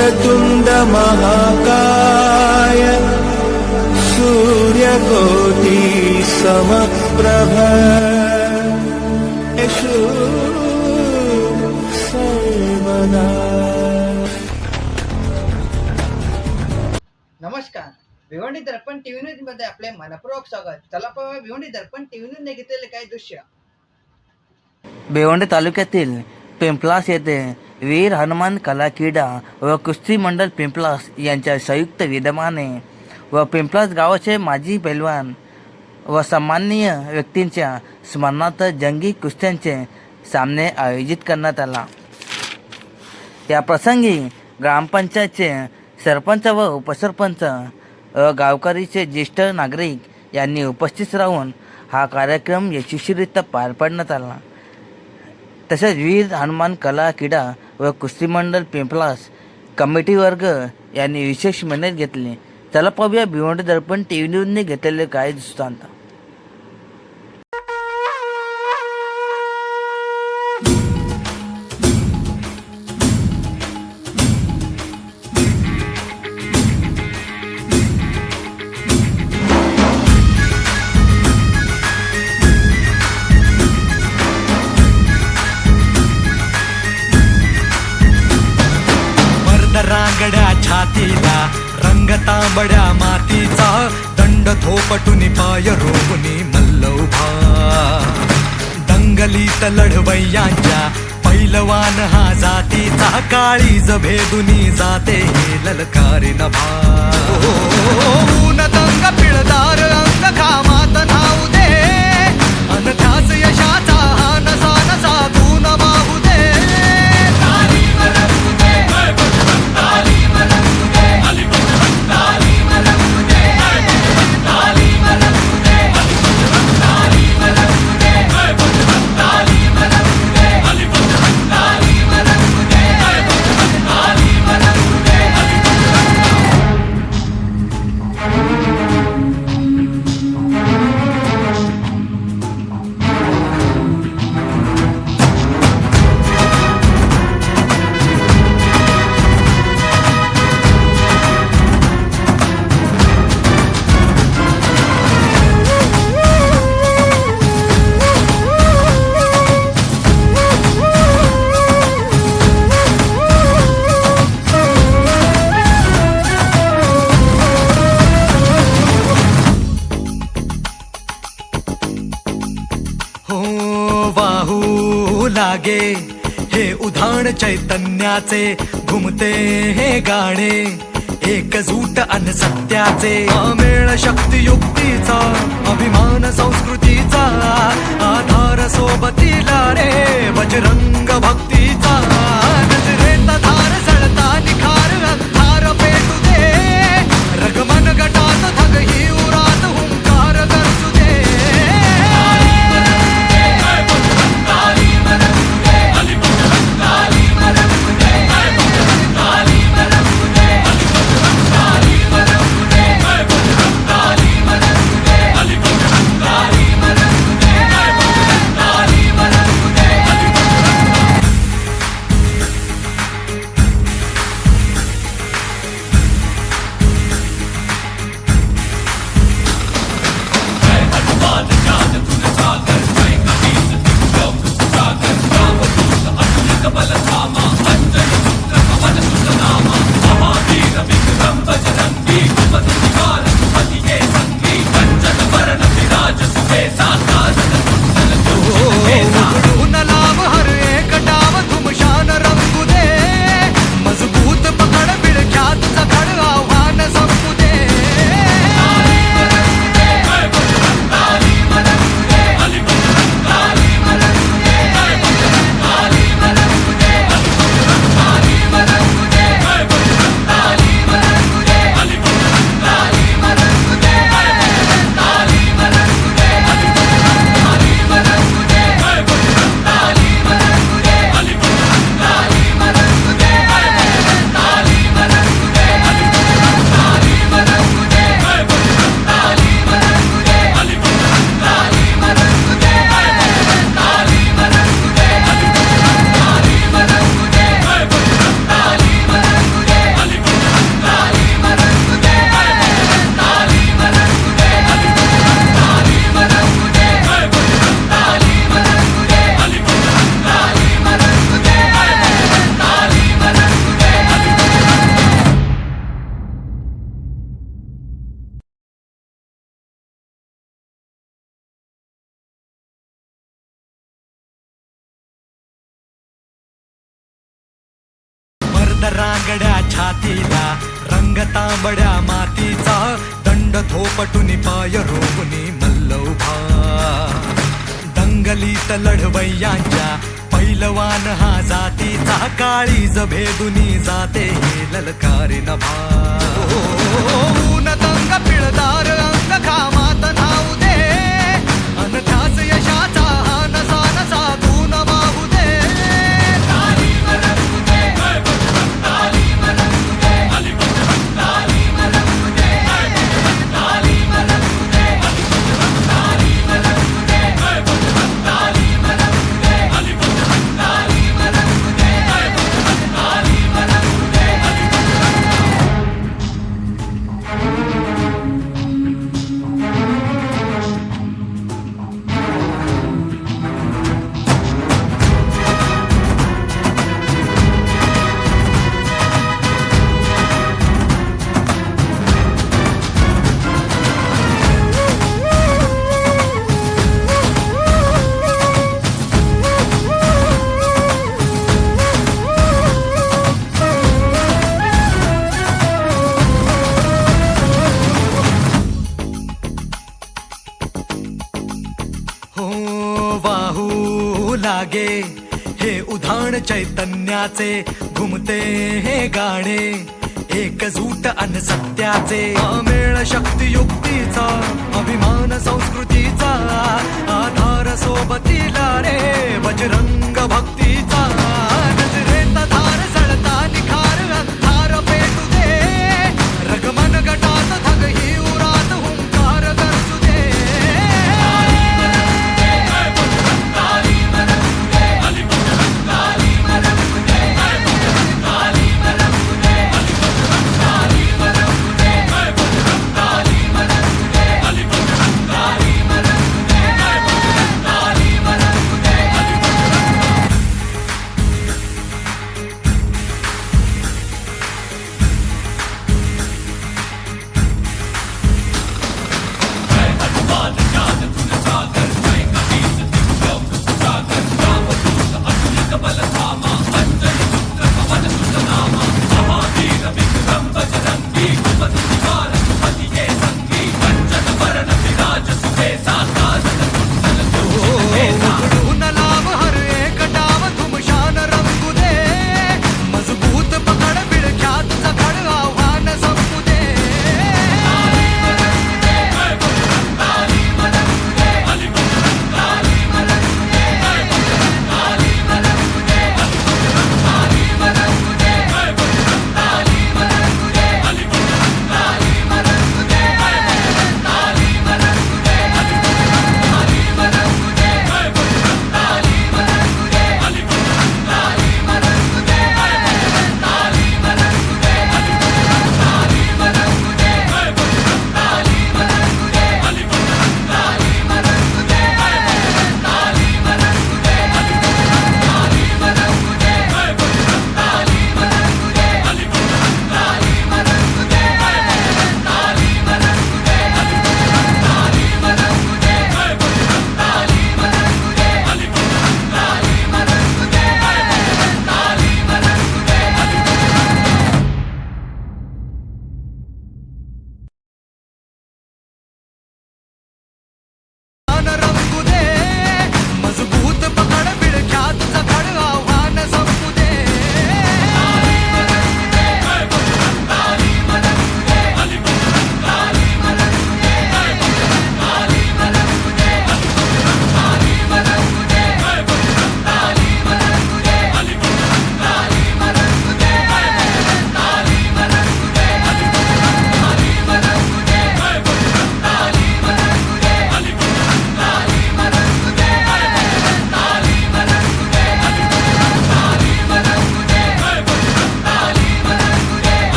वक्रतुंड महाकाय सूर्यकोटि समप्रभ सर्वदा। नमस्कार, भिवंडी दर्पण टीव्ही न्यूज मध्ये आपले मनपूर्वक स्वागत। चला पाहूया भिवंडी दर्पण टीव्ही न्यूज ने घेतलेले काही दृश्य। भिवंडी तालुक्यातील पिंपलास येथे वीर हनुमान कला क्रीडा व कुस्ती मंडळ पिंपलास यांच्या संयुक्त विद्यमाने व पिंपलास गावाचे माजी पैलवान व सन्माननीय व्यक्तींच्या स्मरणार्थ जंगी कुस्त्यांचे सामने आयोजित करण्यात आला। या प्रसंगी ग्रामपंचायतचे सरपंच व उपसरपंच व गावकरीचे ज्येष्ठ नागरिक यांनी उपस्थित राहून हा कार्यक्रम यशस्वीरित्या पार पाडण्यात आला। तसेच वीर हनुमान कला क्रीडा व कुस्ती मंडळ पिंपलास कमिटी वर्ग यांनी विशेष मेहनत घेतली। चला पाहूया भिवंडी दर्पण टीव्ही न्यूजने घेतलेले काही दृष्टांत। रांगड्या छातीला रंग तांबड्या मातीचा दंड थोपटून पाय रोवणी मल्ल उभा दंगलीत लढवय्यांच्या पैलवान हा जातीचा काळीज भेदुनी जाते हे ललकारी नभा ऊन दंग पिळदार अंग कामात नाऊ दे अनथास यशाचा हा नसा नसा तू न वाहू दे लागे हे उधाण चैतन्याचे घुमते हे गाणे एकजूट अन सत्याचे अमेळ शक्ती युक्तीचा अभिमान संस्कृतीचा आधार सोबतीला रे बजरंग भक्तीचा नजरेत धार सळता निखार अंधार पेटू दे रगमन गटात धग ही उरात हुंकार गरजू दे रांगड्या छातीला रंग तांबड्या मातीचा दंड थोपटुनी पाय रोवुनी मल्ल उभा दंगलीत लढवय्यांच्या पैलवान हा जातीचा काळीज भेदुनी जाते हे ललकारी नभा ऊन तंग पिळदार अंग घामात धावू दे अन त्याच यशाचा हा नसा नसा धून वाहू दे वाहू लागे हे उधाण चैतन्याचे घुमते हे गाणे एकजूट अन सत्याचे अमेळ शक्ती युक्तीचा अभिमान संस्कृतीचा आधार सोबतीला रे बजरंग भक्तीचा नजरेत धार सळता निखार अंधार पेटू दे रगमन गटात धग ही उरात हुंकार गरजू दे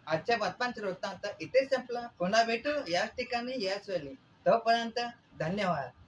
आजच्या बातम्यांचा वृत्तांत इथे संपला. पुन्हा भेटू याच ठिकाणी याच वेळी. तोपर्यंत धन्यवाद.